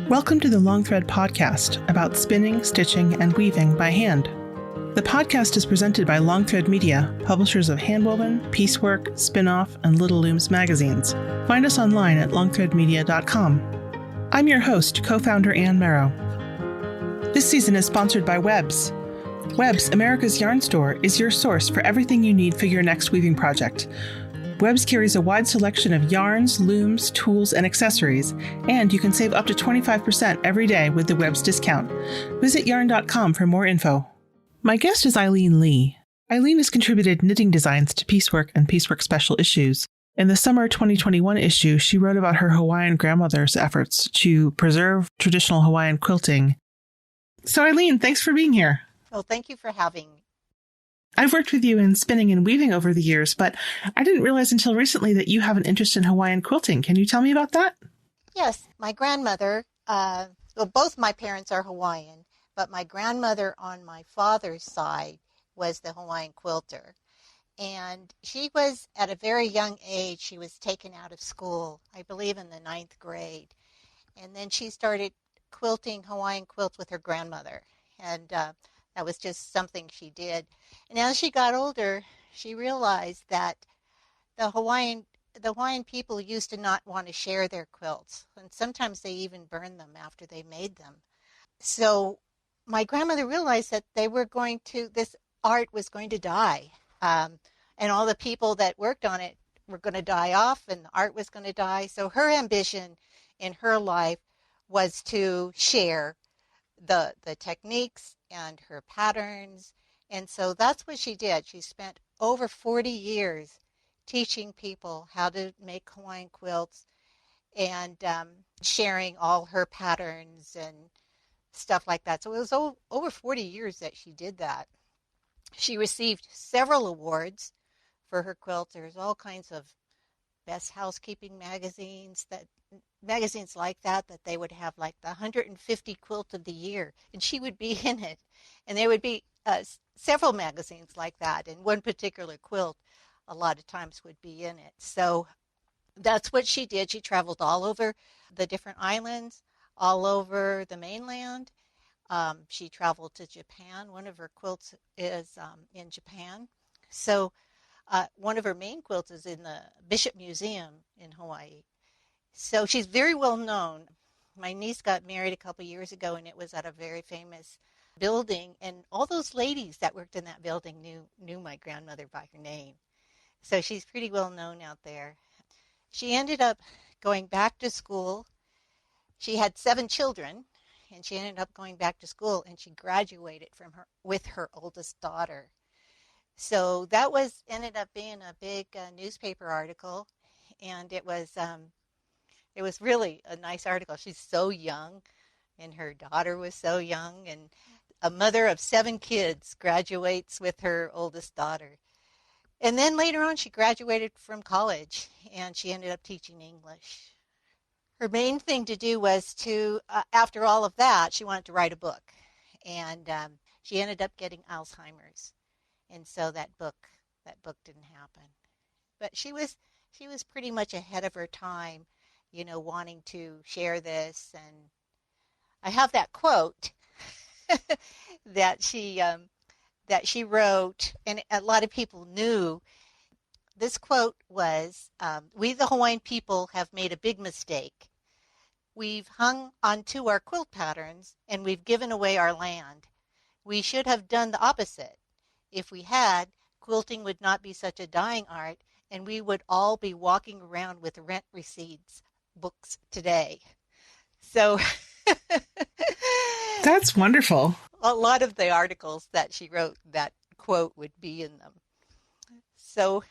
Welcome to the Long Thread podcast about spinning, stitching, and weaving by hand. The podcast is presented by Long Thread Media, publishers of Handwoven, PieceWork, Spinoff, and Little Looms magazines. Find us online at longthreadmedia.com. I'm your host, co-founder Ann Merrow. This season is sponsored by Webs. Webs, America's yarn store, is your source for everything you need for your next weaving project. Webs carries a wide selection of yarns, looms, tools, and accessories, and you can save up to 25% every day with the Webs discount. Visit yarn.com for more info. My guest is Eileen Lee. Eileen has contributed knitting designs to PieceWork and PieceWork Special Issues. In the summer 2021 issue, she wrote about her Hawaiian grandmother's efforts to preserve traditional Hawaiian quilting. So Eileen, thanks for being here. Well, thank you for having me. I've worked with you in spinning and weaving over the years, but I didn't realize until recently that you have an interest in Hawaiian quilting. Can you tell me about that? Yes, my grandmother, both my parents are Hawaiian, but my grandmother on my father's side was the Hawaiian quilter. And she was, at a very young age, she was taken out of school, I believe in the 9th grade. And then she started quilting Hawaiian quilts with her grandmother. And that was just something she did. And as she got older, she realized that the Hawaiian people used to not want to share their quilts. And sometimes they even burned them after they made them. So my grandmother realized that this art was going to die. And all the people that worked on it were going to die off and the art was going to die. So her ambition in her life was to share the techniques and her patterns. And so that's what she did. She spent over 40 years teaching people how to make Hawaiian quilts and sharing all her patterns and stuff like that. So it was over 40 years that she did that. She received several awards for her quilts. There's all kinds of best housekeeping magazines like that they would have, like the 150 quilt of the year, and she would be in it. And there would be several magazines like that, and one particular quilt a lot of times would be in it. So that's what she did. She traveled all over the different islands, all over the mainland. She traveled to Japan. One of her quilts is in Japan. So one of her main quilts is in the Bishop Museum in Hawaii. So she's very well known. My niece got married a couple years ago, and it was at a very famous building. And all those ladies that worked in that building knew my grandmother by her name. So she's pretty well known out there. She ended up going back to school. She had 7 children, and she ended up going back to school, and she graduated with her oldest daughter. So that ended up being a big newspaper article, and it was really a nice article. She's so young, and her daughter was so young, and a mother of 7 kids graduates with her oldest daughter. And then later on, she graduated from college, and she ended up teaching English. Her main thing to do was after all of that, she wanted to write a book, and she ended up getting Alzheimer's. And so that book didn't happen. But she was pretty much ahead of her time, wanting to share this. And I have that quote that she wrote, and a lot of people knew. This quote was, "We the Hawaiian people have made a big mistake. We've hung onto our quilt patterns and we've given away our land. We should have done the opposite. If we had, quilting would not be such a dying art, and we would all be walking around with rent receipts books today." So that's wonderful. A lot of the articles that she wrote, that quote would be in them. So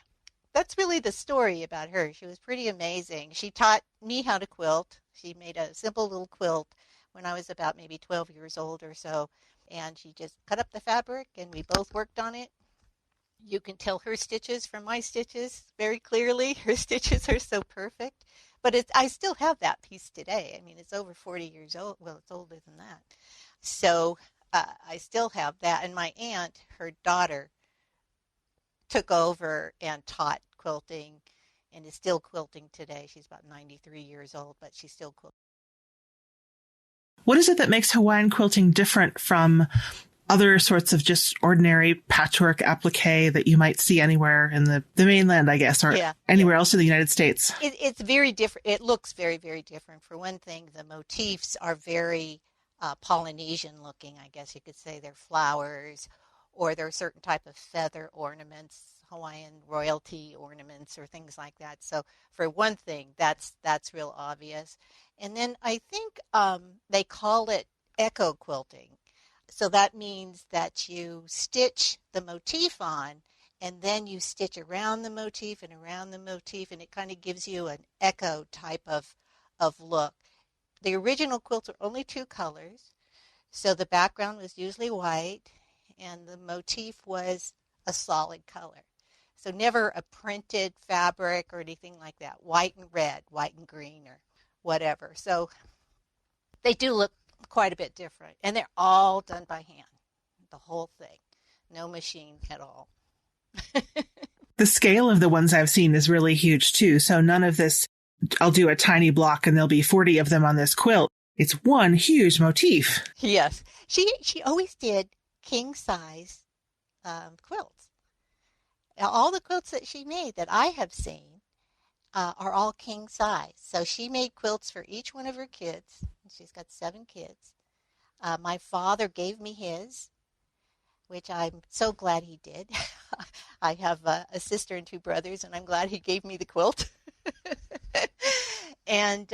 that's really the story about her. She was pretty amazing. She taught me how to quilt. She made a simple little quilt when I was about maybe 12 years old or so. And she just cut up the fabric, and we both worked on it. You can tell her stitches from my stitches very clearly. Her stitches are so perfect. But I still have that piece today. I mean, it's over 40 years old. Well, it's older than that. So I still have that. And my aunt, her daughter, took over and taught quilting and is still quilting today. She's about 93 years old, but she's still quilting. What is it that makes Hawaiian quilting different from other sorts of just ordinary patchwork appliqué that you might see anywhere in the mainland, I guess, or anywhere else in the United States? It's very different. It looks very, very different. For one thing, the motifs are very Polynesian looking, I guess you could say. They're flowers, or they're a certain type of feather ornaments, Hawaiian royalty ornaments, or things like that. So for one thing, that's real obvious. And then I think they call it echo quilting. So that means that you stitch the motif on, and then you stitch around the motif and around the motif, and it kind of gives you an echo type of look. The original quilts were only two colors, so the background was usually white, and the motif was a solid color. So never a printed fabric or anything like that, white and red, white and green, or whatever. So they do look quite a bit different, and they're all done by hand, the whole thing, no machine at all. The scale of the ones I've seen is really huge too. So none of this, I'll do a tiny block and there'll be 40 of them on this quilt. It's one huge motif. Yes, she always did king size quilts. All the quilts that she made that I have seen are all king size. So she made quilts for each one of her kids. She's got 7 kids. My father gave me his, which I'm so glad he did. I have a sister and 2 brothers, and I'm glad he gave me the quilt. And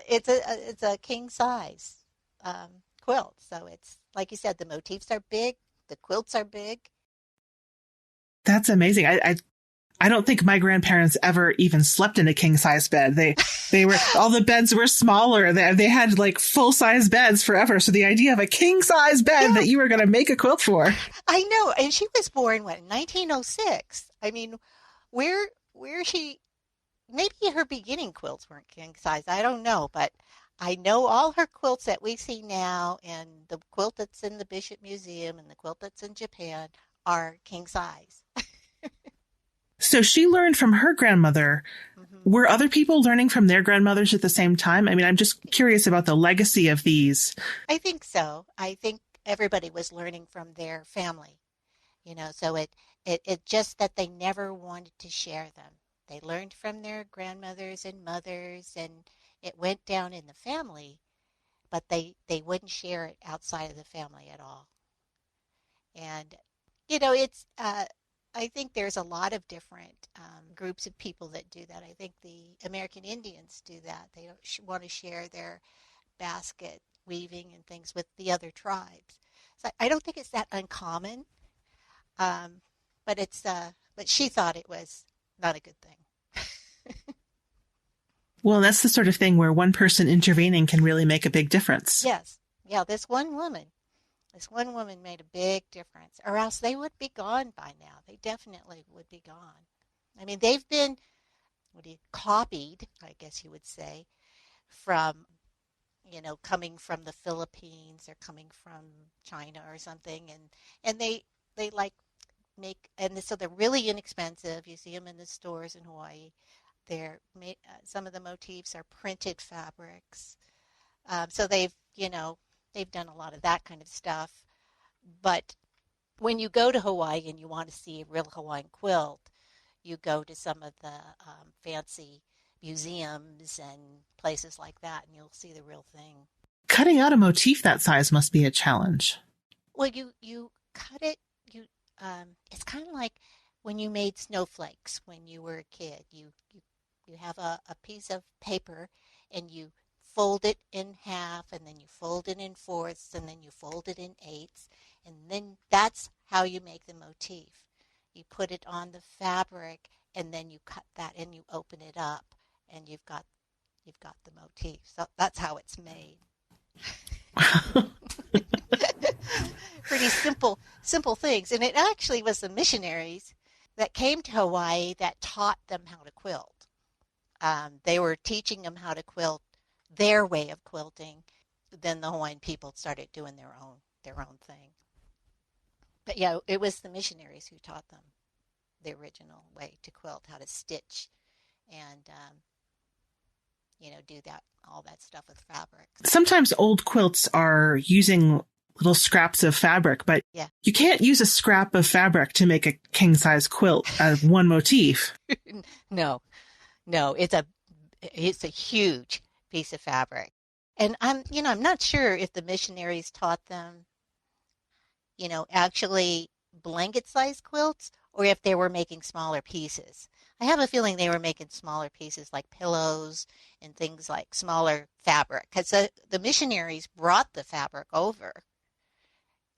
it's a king size quilt. So it's, like you said, the motifs are big, the quilts are big. That's amazing. I don't think my grandparents ever even slept in a king size bed. They were, all the beds were smaller. They had like full size beds forever. So the idea of a king size bed that you were going to make a quilt for. I know. And she was born, what, in 1906? I mean, where she, maybe her beginning quilts weren't king size. I don't know, but I know all her quilts that we see now, and the quilt that's in the Bishop Museum and the quilt that's in Japan are king size. So she learned from her grandmother. Mm-hmm. Were other people learning from their grandmothers at the same time? I mean, I'm just curious about the legacy of these. I think so. I think everybody was learning from their family, so it just that they never wanted to share them. They learned from their grandmothers and mothers, and it went down in the family, but they wouldn't share it outside of the family at all. And, it's, I think there's a lot of different groups of people that do that. I think the American Indians do that. They don't want to share their basket weaving and things with the other tribes. So I don't think it's that uncommon, but she thought it was not a good thing. Well, that's the sort of thing where one person intervening can really make a big difference. Yes. Yeah, this one woman made a big difference, or else they would be gone by now. They definitely would be gone. I mean, they've been copied, I guess you would say, from, coming from the Philippines or coming from China or something, and they like make, and so they're really inexpensive. You see them in the stores in Hawaii. Some of the motifs are printed fabrics, so they've done a lot of that kind of stuff. But when you go to Hawaii and you want to see a real Hawaiian quilt, you go to some of the fancy museums and places like that, and you'll see the real thing. Cutting out a motif that size must be a challenge. Well, you cut it. It's kind of like when you made snowflakes when you were a kid. You have a piece of paper, and you fold it in half, and then you fold it in fourths, and then you fold it in eighths, and then that's how you make the motif. You put it on the fabric, and then you cut that, and you open it up, and you've got the motif. So that's how it's made. Pretty simple things. And it actually was the missionaries that came to Hawaii that taught them how to quilt. They were teaching them how to quilt their way of quilting. Then the Hawaiian people started doing their own thing. But yeah, it was the missionaries who taught them the original way to quilt, how to stitch and do all that stuff with fabric. Sometimes old quilts are using little scraps of fabric, but yeah. You can't use a scrap of fabric to make a king-size quilt out of one motif. No, it's a huge piece of fabric. And I'm not sure if the missionaries taught them, actually blanket-sized quilts, or if they were making smaller pieces. I have a feeling they were making smaller pieces like pillows and things like smaller fabric, because the missionaries brought the fabric over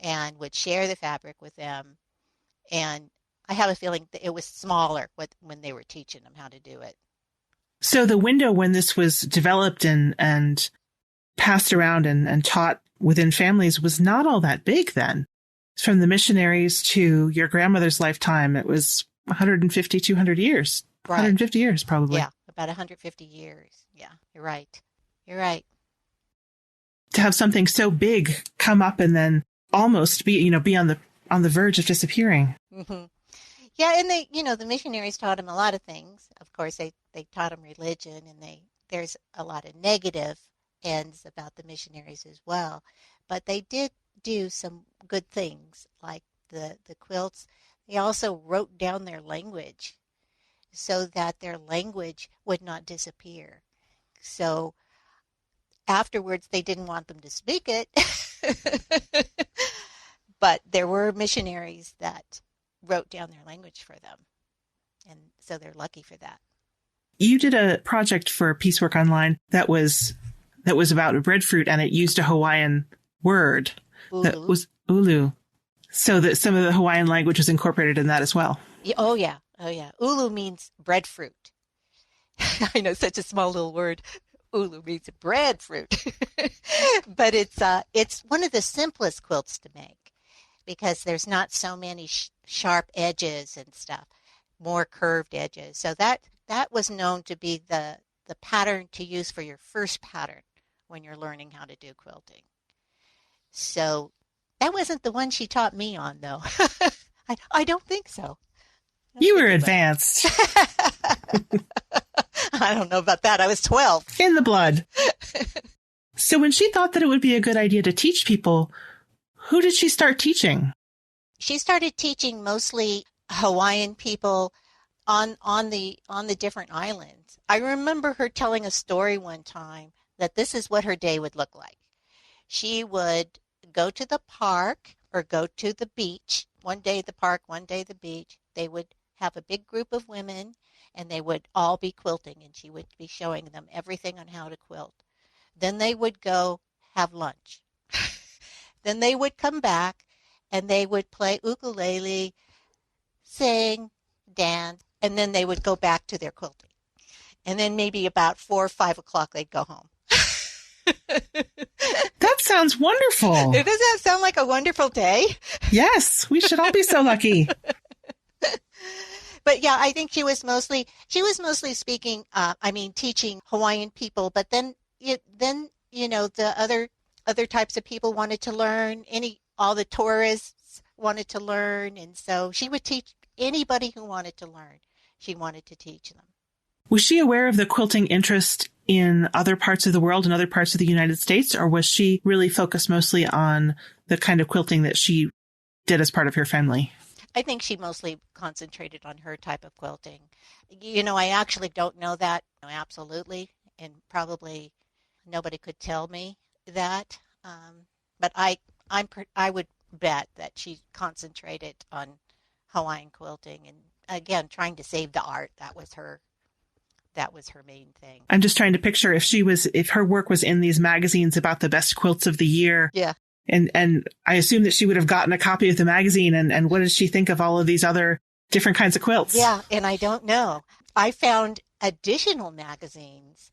and would share the fabric with them. And I have a feeling that it was smaller when they were teaching them how to do it. So the window when this was developed and passed around and taught within families was not all that big then. From the missionaries to your grandmother's lifetime, it was 150, 200 years. Right. 150 years, probably. Yeah, about 150 years. Yeah, you're right. You're right. To have something so big come up and then almost be on the verge of disappearing. Mm-hmm. Yeah, and the missionaries taught them a lot of things. Of course, they taught them religion, and there's a lot of negative ends about the missionaries as well. But they did do some good things, like the quilts. They also wrote down their language so that their language would not disappear. So afterwards, they didn't want them to speak it. But there were missionaries that wrote down their language for them. And so they're lucky for that. You did a project for PieceWork Online that was about breadfruit, and it used a Hawaiian word. Ulu. That was ulu. So that some of the Hawaiian language was incorporated in that as well. Oh, yeah. Ulu means breadfruit. I know, such a small little word. Ulu means breadfruit. But it's one of the simplest quilts to make because there's not so many sharp edges and stuff, more curved edges. So that was known to be the pattern to use for your first pattern when you're learning how to do quilting. So that wasn't the one she taught me on, though. I don't think so. You were advanced. I don't know about that. I was 12. In the blood. So when she thought that it would be a good idea to teach people, who did she start teaching? She started teaching mostly Hawaiian people on the different islands. I remember her telling a story one time that this is what her day would look like. She would go to the park or go to the beach. One day the park, one day the beach. They would have a big group of women, and they would all be quilting, and she would be showing them everything on how to quilt. Then they would go have lunch. Then they would come back, and they would play ukulele, sing, dance, and then they would go back to their quilting. And then maybe about 4 or 5 o'clock, they'd go home. That sounds wonderful. Doesn't that sound like a wonderful day? Yes, we should all be so lucky. But yeah, I think she was mostly speaking, teaching Hawaiian people. But then the other types of people wanted to learn. All the tourists wanted to learn, and so she would teach anybody who wanted to learn. She wanted to teach them. Was she aware of the quilting interest in other parts of the world and other parts of the United States, or was she really focused mostly on the kind of quilting that she did as part of her family? I think she mostly concentrated on her type of quilting. I actually don't know that absolutely, and probably nobody could tell me that. But I would bet that she concentrated on Hawaiian quilting, and again, trying to save the art. That was her main thing. I'm just trying to picture if her work was in these magazines about the best quilts of the year. Yeah. And I assume that she would have gotten a copy of the magazine. And what did she think of all of these other different kinds of quilts? Yeah, and I don't know. I found additional magazines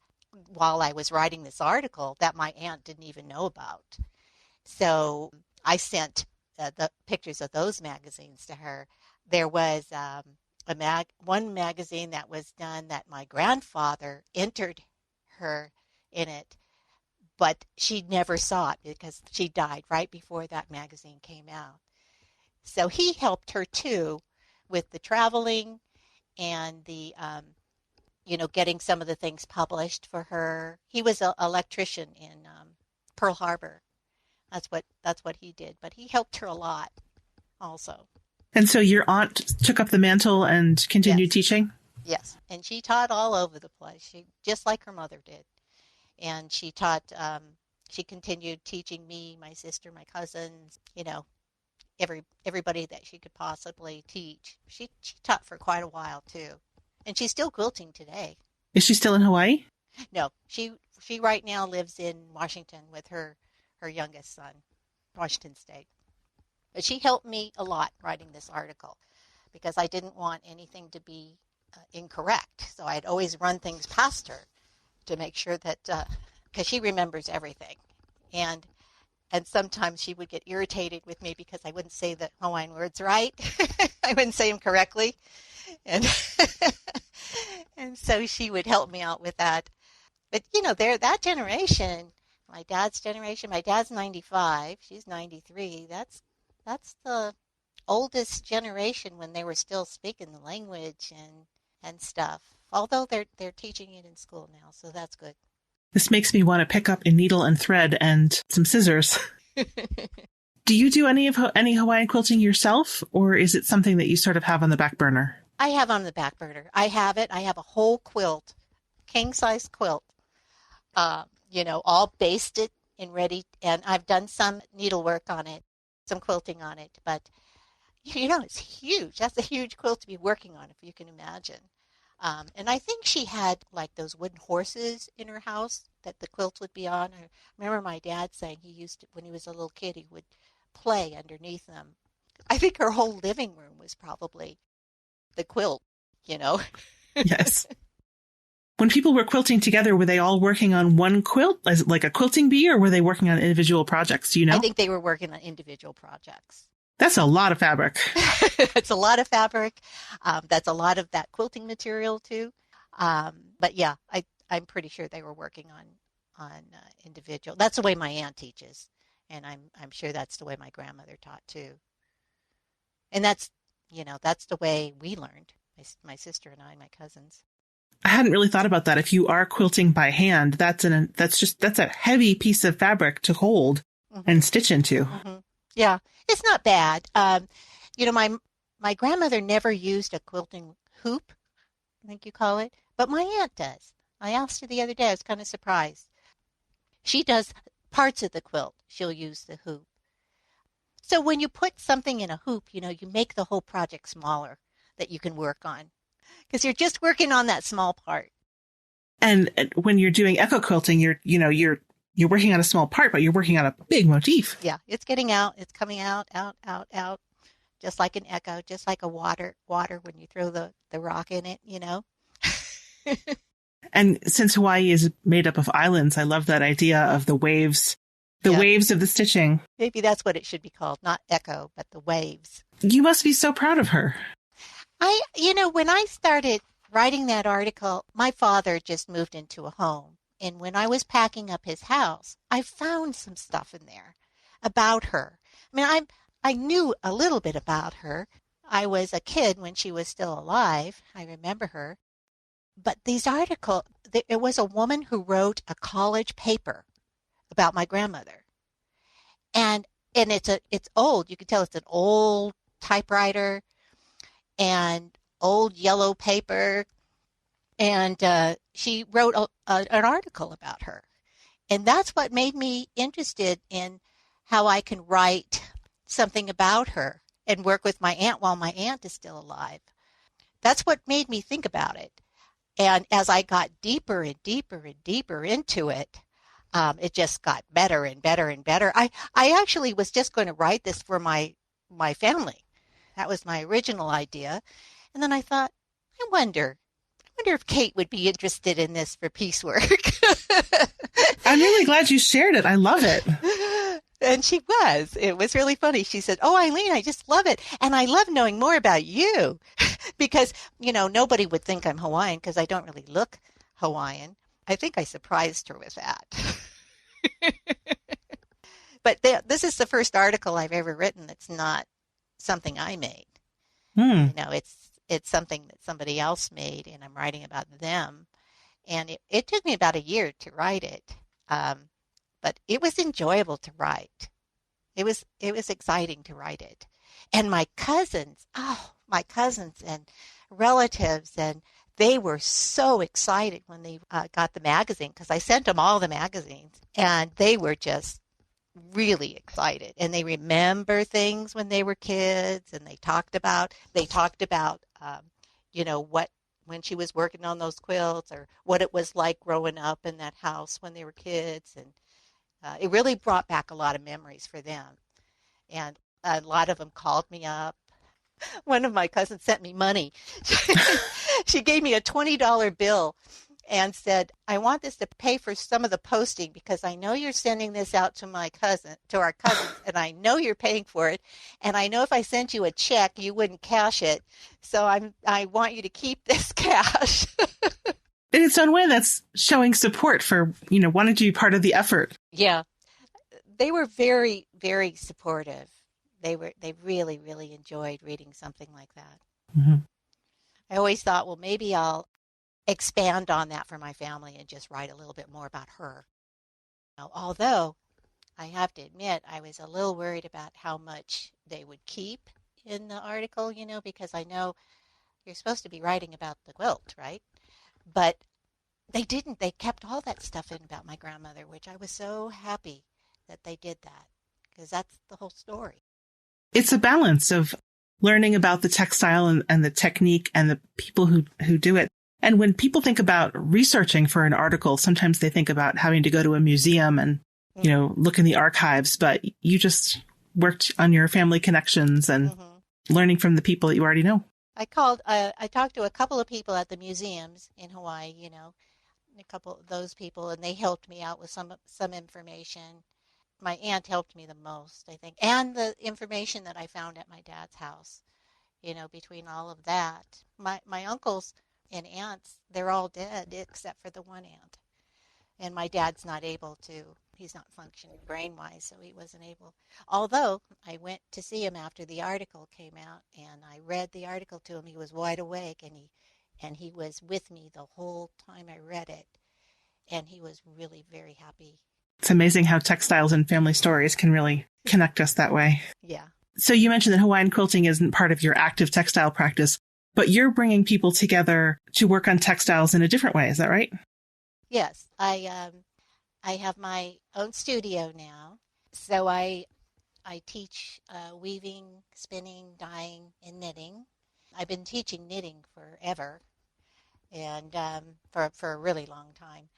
while I was writing this article that my aunt didn't even know about. So I sent the pictures of those magazines to her. There was one magazine that was done that my grandfather entered her in it, but she never saw it because she died right before that magazine came out. So he helped her too with the traveling and the getting some of the things published for her. He was an electrician in Pearl Harbor. That's what he did. But he helped her a lot also. And so your aunt took up the mantle and continued teaching? Yes. And she taught all over the place. She just like her mother did. And she taught, she continued teaching me, my sister, my cousins, everybody that she could possibly teach. She taught for quite a while too. And she's still quilting today. Is she still in Hawaii? No, she right now lives in Washington with her youngest son, Washington State. But she helped me a lot writing this article because I didn't want anything to be incorrect. So I'd always run things past her to make sure that, because she remembers everything. And sometimes she would get irritated with me because I wouldn't say the Hawaiian words right. I wouldn't say them correctly. And and so she would help me out with that. But, that generation, my dad's generation, my dad's 95, she's 93. That's the oldest generation when they were still speaking the language and stuff. Although they're teaching it in school now, so that's good. This makes me want to pick up a needle and thread and some scissors. Do you do any Hawaiian quilting yourself, or is it something that you sort of have on the back burner? I have on the back burner. I have it. I have a whole quilt, king-size quilt, all basted and ready. And I've done some needlework on it, some quilting on it. But, it's huge. That's a huge quilt to be working on, if you can imagine. And I think she had like those wooden horses in her house that the quilt would be on. I remember my dad saying he used to, when he was a little kid, he would play underneath them. I think her whole living room was probably the quilt, Yes. When people were quilting together, were they all working on one quilt, like a quilting bee, or were they working on individual projects? Do you know? I think they were working on individual projects. That's a lot of fabric. It's a lot of fabric. That's a lot of that quilting material too. But yeah, I'm pretty sure they were working on individual. That's the way my aunt teaches, and I'm sure that's the way my grandmother taught too. And that's the way we learned. My sister and I, my cousins. I hadn't really thought about that. If you are quilting by hand, that's a heavy piece of fabric to hold and stitch into. Mm-hmm. Yeah, it's not bad. My grandmother never used a quilting hoop, I think you call it, but my aunt does. I asked her the other day. I was kind of surprised. She does parts of the quilt. She'll use the hoop. So when you put something in a hoop, you make the whole project smaller that you can work on because you're just working on that small part. And when you're doing echo quilting, you're working on a small part, but you're working on a big motif. Yeah, it's getting out. It's coming out, out, just like an echo, just like a water when you throw the rock in it, And since Hawaii is made up of islands, I love that idea of the waves. Waves of the stitching. Maybe that's what it should be called, not echo, but the waves. You must be so proud of her. When I started writing that article, my father just moved into a home. And when I was packing up his house, I found some stuff in there about her. I mean, I knew a little bit about her. I was a kid when she was still alive. I remember her. But these articles, it was a woman who wrote a college paper about my grandmother. And it's old. You can tell it's an old typewriter and old yellow paper. And she wrote an article about her. And that's what made me interested in how I can write something about her and work with my aunt while my aunt is still alive. That's what made me think about it. And as I got deeper and deeper and deeper into it, it just got better and better and better. I actually was just going to write this for my family. That was my original idea. And then I thought, I wonder if Kate would be interested in this for PieceWork. I'm really glad you shared it. I love it. And she was. It was really funny. She said, "Oh, Eileen, I just love it. And I love knowing more about you." Because, nobody would think I'm Hawaiian because I don't really look Hawaiian. I think I surprised her with that. But this is the first article I've ever written that's not something I made. it's something that somebody else made, and I'm writing about them. And it took me about a year to write it, but it was enjoyable to write. It was exciting to write it. And my cousins and relatives, and they were so excited when they got the magazine, because I sent them all the magazines, and they were just really excited, and they remember things when they were kids, and they talked about what, when she was working on those quilts, or what it was like growing up in that house when they were kids. And it really brought back a lot of memories for them. And a lot of them called me up. One of my cousins sent me money. She gave me a $20 bill and said, "I want this to pay for some of the posting, because I know you're sending this out to our cousins, and I know you're paying for it. And I know if I sent you a check, you wouldn't cash it. So I want you to keep this cash." In its own way, that's showing support for, wanting to be part of the effort. Yeah. They were very, very supportive. They really, really enjoyed reading something like that. Mm-hmm. I always thought, well, maybe I'll expand on that for my family and just write a little bit more about her. Now, although I have to admit, I was a little worried about how much they would keep in the article, because I know you're supposed to be writing about the quilt, right? But they didn't. They kept all that stuff in about my grandmother, which I was so happy that they did that, because that's the whole story. It's a balance of learning about the textile and the technique and the people who do it. And when people think about researching for an article, sometimes they think about having to go to a museum and, look in the archives, but you just worked on your family connections and learning from the people that you already know. I talked to a couple of people at the museums in Hawaii, a couple of those people, and they helped me out with some information. My aunt helped me the most, I think, and the information that I found at my dad's house, between all of that. My uncles and aunts, they're all dead except for the one aunt. And my dad's he's not functioning brain-wise, so he wasn't able. Although I went to see him after the article came out, and I read the article to him. He was wide awake, and he was with me the whole time I read it. And he was really very happy. It's amazing how textiles and family stories can really connect us that way. Yeah. So you mentioned that Hawaiian quilting isn't part of your active textile practice, but you're bringing people together to work on textiles in a different way. Is that right? Yes. I have my own studio now. So I teach weaving, spinning, dyeing, and knitting. I've been teaching knitting forever, and for a really long time.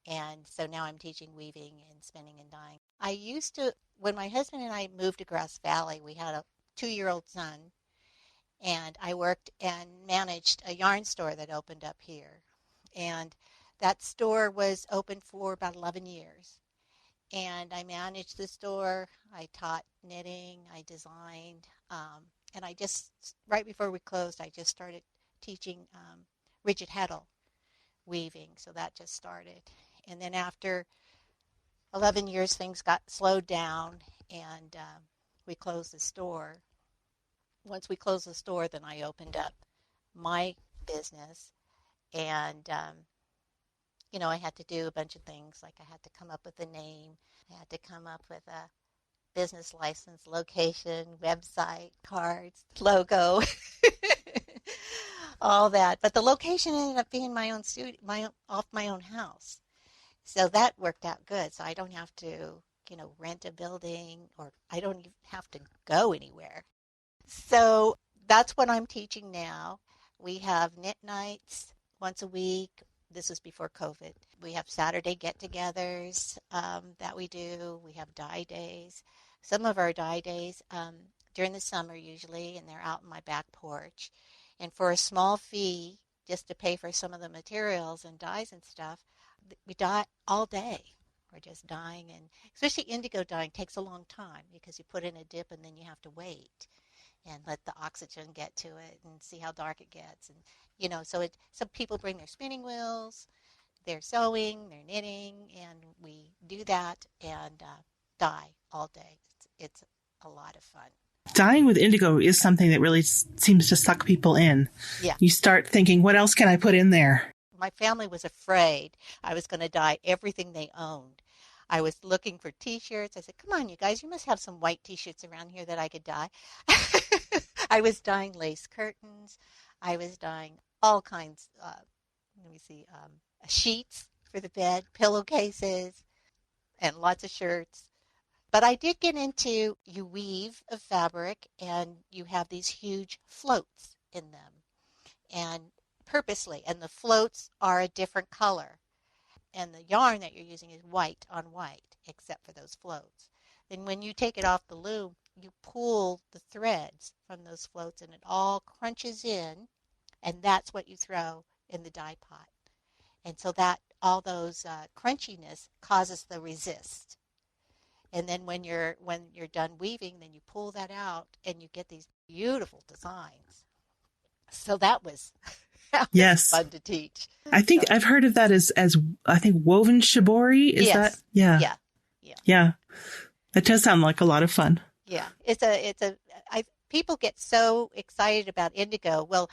And so now I'm teaching weaving and spinning and dyeing. I used to, when my husband and I moved to Grass Valley, we had a 2-year-old son, and I worked and managed a yarn store that opened up here. And that store was open for about 11 years. And I managed the store. I taught knitting. I designed. And I just, right before we closed, I just started teaching rigid heddle weaving. So that just started. And then after 11 years, things got slowed down, and we closed the store. Once we closed the store, then I opened up my business. And, I had to do a bunch of things. Like I had to come up with a name. I had to come up with a business license, location, website, cards, logo, all that. But the location ended up being my own studio, off my own house. So that worked out good. So I don't have to, rent a building, or I don't even have to go anywhere. So that's what I'm teaching now. We have knit nights once a week. This was before COVID. We have Saturday get-togethers that we do. We have dye days. Some of our dye days during the summer usually, and they're out in my back porch. And for a small fee, just to pay for some of the materials and dyes and stuff, we dye all day. We're just dyeing, and especially indigo dyeing takes a long time because you put in a dip and then you have to wait and let the oxygen get to it and see how dark it gets. And so some people bring their spinning wheels, they're sewing, they're knitting, and we do that and dye all day. It's a lot of fun. Dyeing with indigo is something that really seems to suck people in. Yeah. You start thinking, what else can I put in there? My family was afraid I was going to dye everything they owned. I was looking for T-shirts. I said, come on, you guys, you must have some white T-shirts around here that I could dye. I was dyeing lace curtains. I was dyeing all kinds, sheets for the bed, pillowcases, and lots of shirts. But I did get into, you weave a fabric and you have these huge floats in them, and purposely, and the floats are a different color. And the yarn that you're using is white on white, except for those floats. Then when you take it off the loom, you pull the threads from those floats and it all crunches in, and that's what you throw in the dye pot. And so that all those crunchiness causes the resist. And then when you're done weaving, then you pull that out and you get these beautiful designs. So that was Yes. fun to teach. I think I've heard of that as I think woven shibori. Is Yes. that? Yeah. Yeah. Yeah. That does sound like a lot of fun. Yeah. People get so excited about indigo. Well,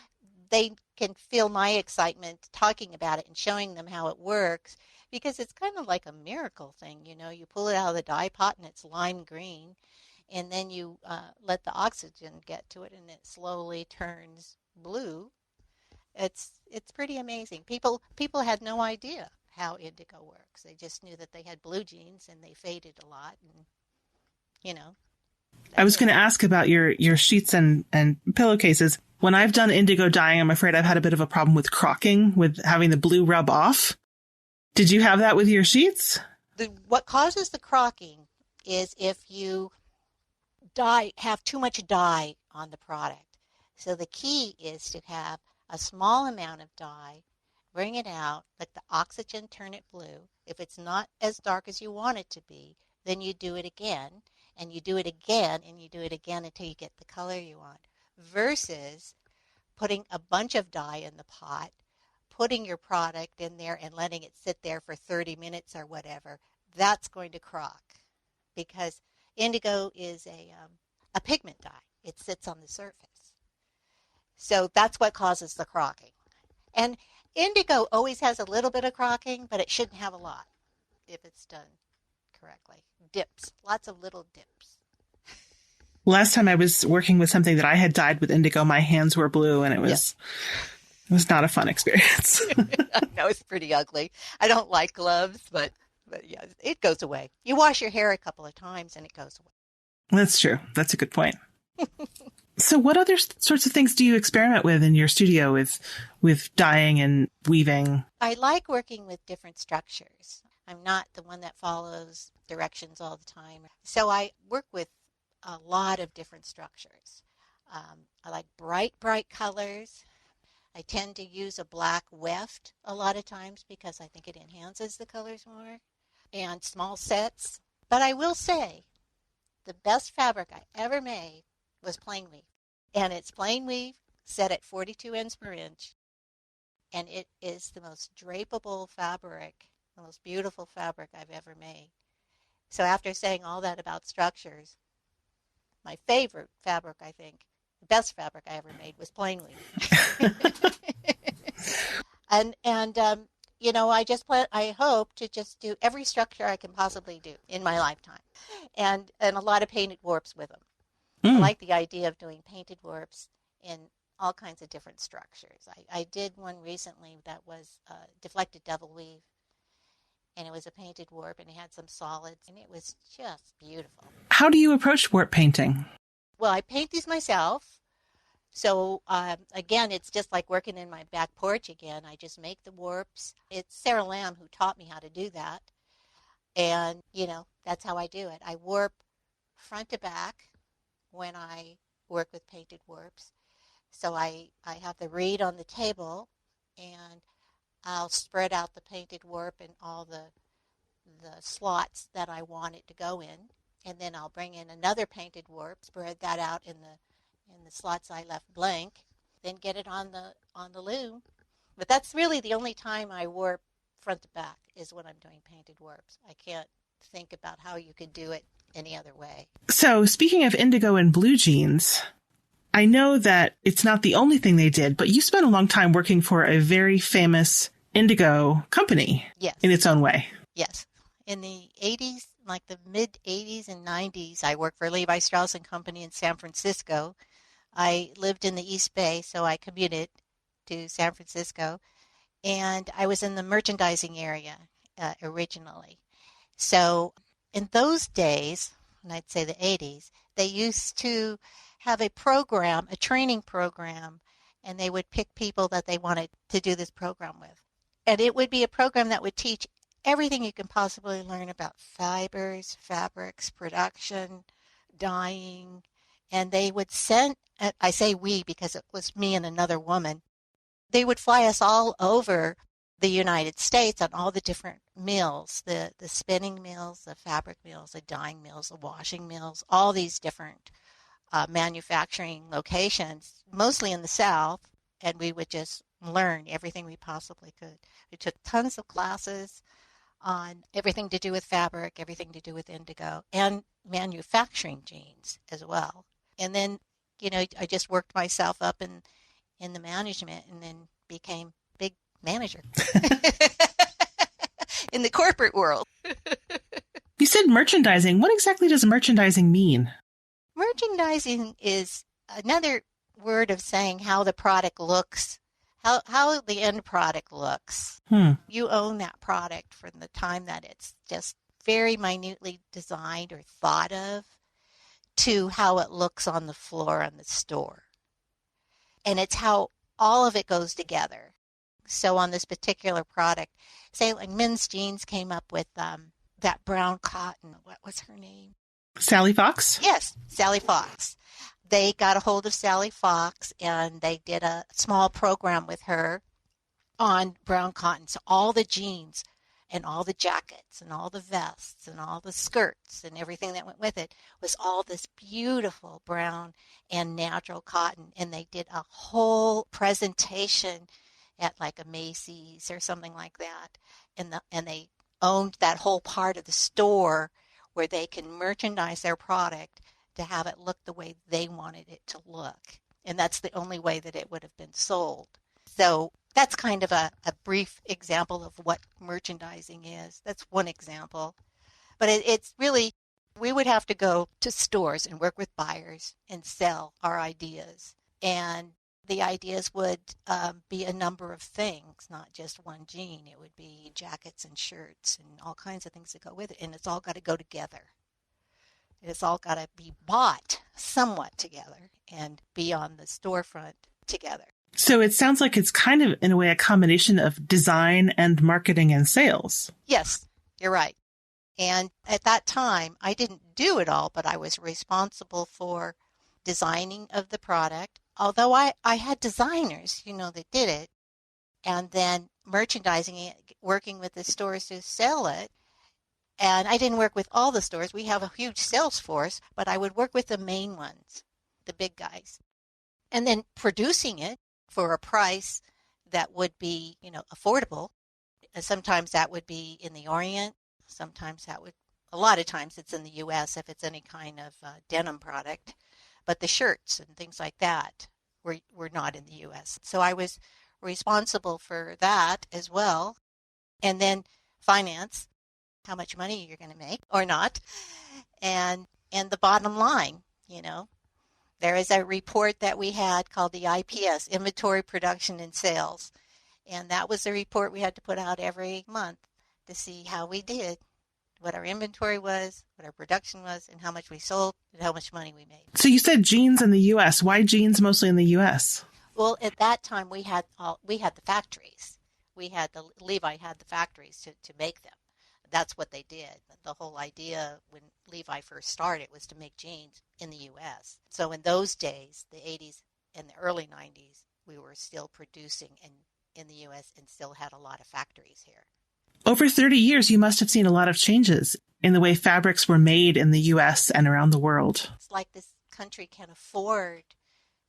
they can feel my excitement talking about it and showing them how it works, because it's kind of like a miracle thing. You pull it out of the dye pot and it's lime green, and then you let the oxygen get to it and it slowly turns blue. It's pretty amazing. People had no idea how indigo works. They just knew that they had blue jeans and they faded a lot, and I was going to ask about your sheets and pillowcases. When I've done indigo dyeing, I'm afraid I've had a bit of a problem with crocking, with having the blue rub off. Did you have that with your sheets? What causes the crocking is if you have too much dye on the product. So the key is to have a small amount of dye, bring it out, let the oxygen turn it blue. If it's not as dark as you want it to be, then you do it again, and you do it again, and you do it again until you get the color you want. Versus putting a bunch of dye in the pot, putting your product in there and letting it sit there for 30 minutes or whatever. That's going to crock, because indigo is a pigment dye. It sits on the surface. So that's what causes the crocking. And indigo always has a little bit of crocking, but it shouldn't have a lot if it's done correctly. Dips, lots of little dips. Last time I was working with something that I had dyed with indigo, my hands were blue, and it was not a fun experience. No, it's pretty ugly. I don't like gloves, but yeah, it goes away. You wash your hair a couple of times and it goes away. That's true. That's a good point. So what other sorts of things do you experiment with in your studio with dyeing and weaving? I like working with different structures. I'm not the one that follows directions all the time. So I work with a lot of different structures. I like bright colors. I tend to use a black weft a lot of times because I think it enhances the colors more, and small sets. But I will say the best fabric I ever made was plain weave. And it's plain weave set at 42 ends per inch. And it is the most drapable fabric, the most beautiful fabric I've ever made. So after saying all that about structures, my favorite fabric, I think, the best fabric I ever made was plain weave. and I hope to just do every structure I can possibly do in my lifetime, and a lot of painted warps with them. I like the idea of doing painted warps in all kinds of different structures. I did one recently that was deflected double weave, and it was a painted warp, and it had some solids, and it was just beautiful. How do you approach warp painting? Well, I paint these myself. So, again, it's just like working in my back porch again. I just make the warps. It's Sarah Lamb who taught me how to do that. And, that's how I do it. I warp front to back when I work with painted warps. So I have the reed on the table, and I'll spread out the painted warp in all the slots that I want it to go in. And then I'll bring in another painted warp, spread that out in the slots I left blank, then get it on the loom. But that's really the only time I warp front to back is when I'm doing painted warps. I can't think about how you could do it any other way. So speaking of indigo and blue jeans, I know that it's not the only thing they did, but you spent a long time working for a very famous indigo company. Yes. In its own way. Yes. In the 80s, like the mid 80s and 90s, I worked for Levi Strauss Company in San Francisco. I lived in the East Bay, so I commuted to San Francisco, and I was in the merchandising area originally. So in those days, and I'd say the 80s, they used to have a program, a training program, and they would pick people that they wanted to do this program with. And it would be a program that would teach everything you can possibly learn about fibers, fabrics, production, dyeing. And they would send, I say we because it was me and another woman, they would fly us all over the United States on all the different mills, the spinning mills, the fabric mills, the dyeing mills, the washing mills, all these different manufacturing locations, mostly in the South, and we would just learn everything we possibly could. We took tons of classes on everything to do with fabric, everything to do with indigo, and manufacturing jeans as well. And then, I just worked myself up in the management and then became big manager in the corporate world. You said merchandising. What exactly does merchandising mean? Merchandising is another word of saying how the product looks, how the end product looks. You own that product from the time that it's just very minutely designed or thought of to how it looks on the floor in the store. And it's how all of it goes together. So on this particular product, say like men's jeans came up with that brown cotton. What was her name? Sally Fox? Yes, Sally Fox. They got a hold of Sally Fox and they did a small program with her on brown cotton. So all the jeans and all the jackets and all the vests and all the skirts and everything that went with it was all this beautiful brown and natural cotton. And they did a whole presentation at like a Macy's or something like that. And they owned that whole part of the store where they can merchandise their product to have it look the way they wanted it to look. And that's the only way that it would have been sold. So that's kind of a brief example of what merchandising is. That's one example. But it's really, we would have to go to stores and work with buyers and sell our ideas. And the ideas would be a number of things, not just one jean. It would be jackets and shirts and all kinds of things that go with it. And it's all got to go together. It's all got to be bought somewhat together and be on the storefront together. So it sounds like it's kind of, in a way, a combination of design and marketing and sales. Yes, you're right. And at that time, I didn't do it all, but I was responsible for designing of the product. Although I had designers, that did it, and then merchandising it, working with the stores to sell it. And I didn't work with all the stores. We have a huge sales force, but I would work with the main ones, the big guys. And then producing it for a price that would be, affordable. And sometimes that would be in the Orient. Sometimes a lot of times it's in the U.S. if it's any kind of denim product. But the shirts and things like that were not in the U.S. So I was responsible for that as well. And then finance, how much money you're going to make or not. And the bottom line, There is a report that we had called the IPS, Inventory, Production, and Sales. And that was the report we had to put out every month to see how we did, what our inventory was, what our production was, and how much we sold, and how much money we made. So you said jeans in the U.S. Why jeans mostly in the U.S.? Well, at that time, we had the factories. Levi had the factories to make them. That's what they did. The whole idea when Levi first started was to make jeans in the U.S. So in those days, the 80s and the early 90s, we were still producing in the U.S. and still had a lot of factories here. Over 30 years, you must have seen a lot of changes in the way fabrics were made in the U.S. and around the world. It's like this country can afford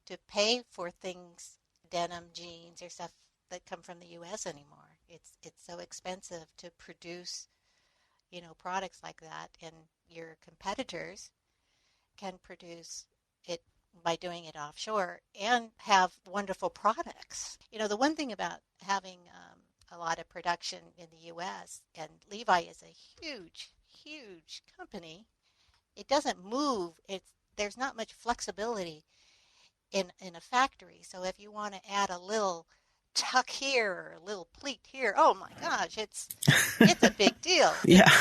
to pay for things, denim, jeans, or stuff that come from the U.S. anymore. It's so expensive to produce products like that, and your competitors can produce it by doing it offshore and have wonderful products. The one thing about having a lot of production in the U.S., and Levi is a huge, huge company, it doesn't move. There's not much flexibility in a factory. So if you want to add a little tuck here or a little pleat here, oh my gosh, it's a big deal. Yeah.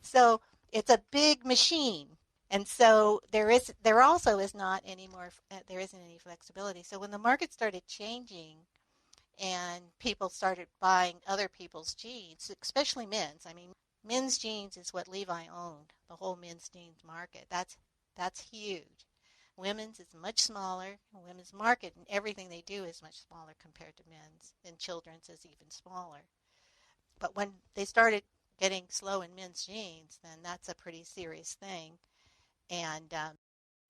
So it's a big machine. And so there also is not any more, there isn't any flexibility. So when the market started changing and people started buying other people's jeans, especially men's, I mean, men's jeans is what Levi owned, the whole men's jeans market. That's huge. Women's is much smaller. Women's market and everything they do is much smaller compared to men's, and children's is even smaller. But when they started getting slow in men's jeans, then that's a pretty serious thing. And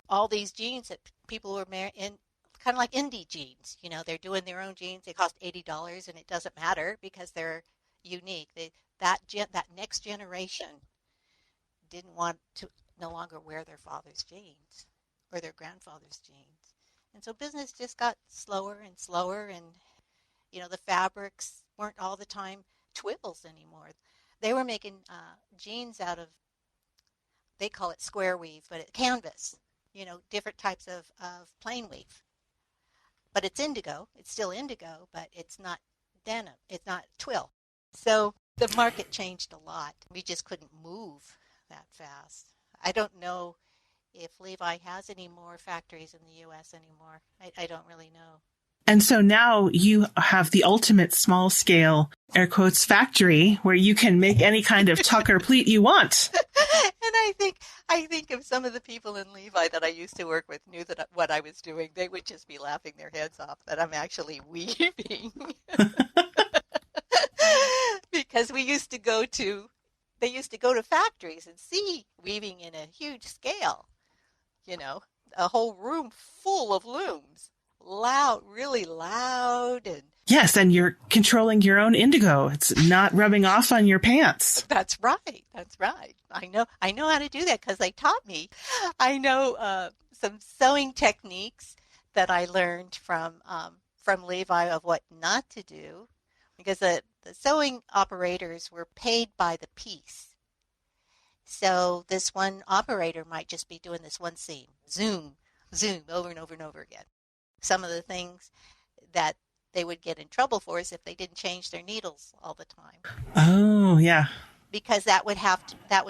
all these jeans that people were in, kind of like indie jeans, they're doing their own jeans. They cost $80, and it doesn't matter because they're unique. That next generation didn't want to no longer wear their father's jeans or their grandfather's jeans. And so business just got slower and slower, and the fabrics weren't all the time twills anymore. They were making jeans out of, they call it square weave, but it's canvas, different types of plain weave. But it's indigo. It's still indigo, but it's not denim. It's not twill. So the market changed a lot. We just couldn't move that fast. I don't know if Levi has any more factories in the U.S. anymore. I don't really know. And so now you have the ultimate small scale, air quotes, factory where you can make any kind of tuck or pleat you want. And I think if some of the people in Levi that I used to work with knew that what I was doing, they would just be laughing their heads off that I'm actually weaving. Because they used to go to factories and see weaving in a huge scale, a whole room full of looms, loud, really loud. And yes, and you're controlling your own indigo. It's not rubbing off on your pants. That's right. I know how to do that because they taught me. I know some sewing techniques that I learned from Levi of what not to do, because the sewing operators were paid by the piece. So this one operator might just be doing this one seam, zoom, zoom, over and over and over again. Some of the things that they would get in trouble for is if they didn't change their needles all the time. Oh, yeah. Because that would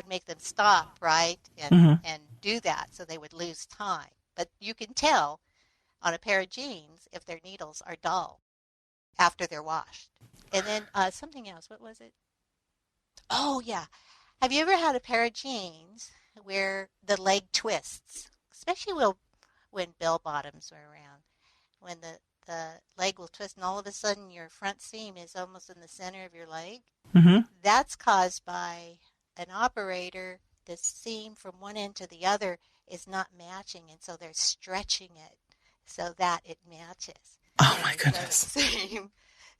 make them stop, right, and do that, so they would lose time. But you can tell on a pair of jeans if their needles are dull after they're washed. And then something else. What was it? Oh, yeah. Have you ever had a pair of jeans where the leg twists, especially when bell bottoms were around, when the leg will twist and all of a sudden your front seam is almost in the center of your leg? Mm-hmm. That's caused by an operator. The seam from one end to the other is not matching, and so they're stretching it so that it matches. Oh, my goodness.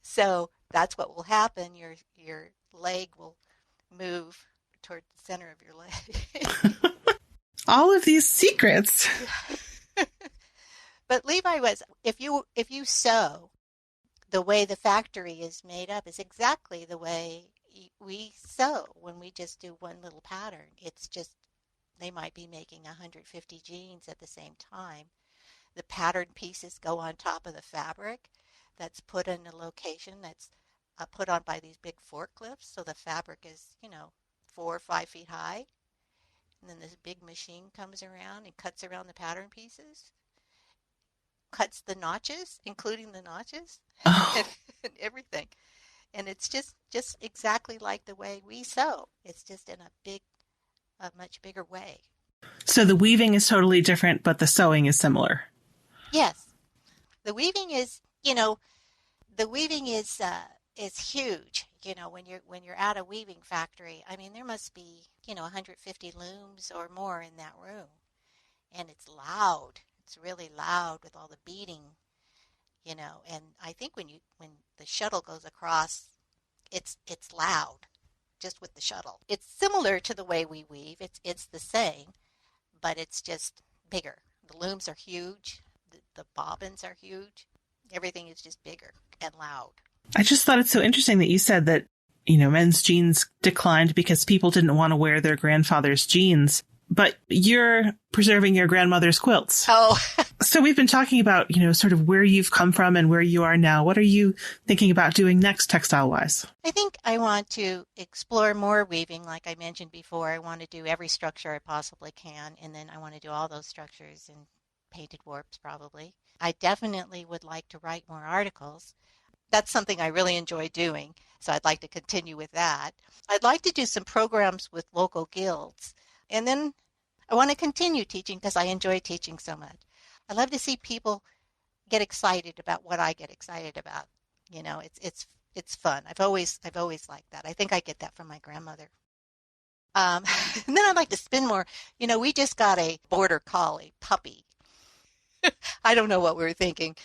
So that's what will happen. Your leg will move toward the center of your leg. All of these secrets. But Levi was, if you sew, the way the factory is made up is exactly the way we sew when we just do one little pattern. It's just they might be making 150 jeans at the same time. The pattern pieces go on top of the fabric that's put in a location that's put on by these big forklifts, so the fabric is 4 or 5 feet high, and then this big machine comes around and cuts around the pattern pieces, cuts the notches, including the notches, and everything. And it's just exactly like the way we sew. It's just in a much bigger way. So the weaving is totally different, but the sewing is similar. Yes. The weaving is huge. When you're at a weaving factory, I mean, there must be 150 looms or more in that room, and it's loud. It's really loud with all the beating, And I think when the shuttle goes across, it's loud. just with the shuttle. It's similar to the way we weave. It's the same, but it's just bigger. The looms are huge. The bobbins are huge. Everything is just bigger and loud. I just thought it's so interesting that you said that, men's jeans declined because people didn't want to wear their grandfather's jeans, but you're preserving your grandmother's quilts. Oh. So we've been talking about, sort of where you've come from and where you are now. What are you thinking about doing next textile-wise? I think I want to explore more weaving. Like I mentioned before, I want to do every structure I possibly can, and then I want to do all those structures in painted warps probably. I definitely would like to write more articles. That's something I really enjoy doing, so I'd like to continue with that. I'd like to do some programs with local guilds, and then I want to continue teaching because I enjoy teaching so much. I love to see people get excited about what I get excited about. It's fun. I've always liked that. I think I get that from my grandmother. And then I'd like to spin more. We just got a border collie puppy. I don't know what we were thinking,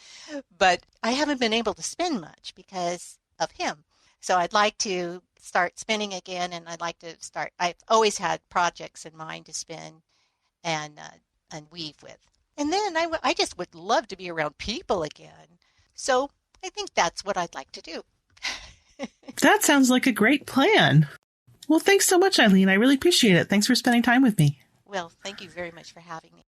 but I haven't been able to spin much because of him. So I'd like to start spinning again, and I've always had projects in mind to spin and weave with. And then I just would love to be around people again. So I think that's what I'd like to do. That sounds like a great plan. Well, thanks so much, Eileen. I really appreciate it. Thanks for spending time with me. Well, thank you very much for having me.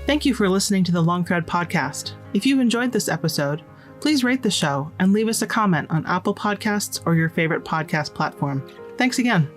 Thank you for listening to the Long Thread podcast. If you enjoyed this episode, please rate the show and leave us a comment on Apple Podcasts or your favorite podcast platform. Thanks again.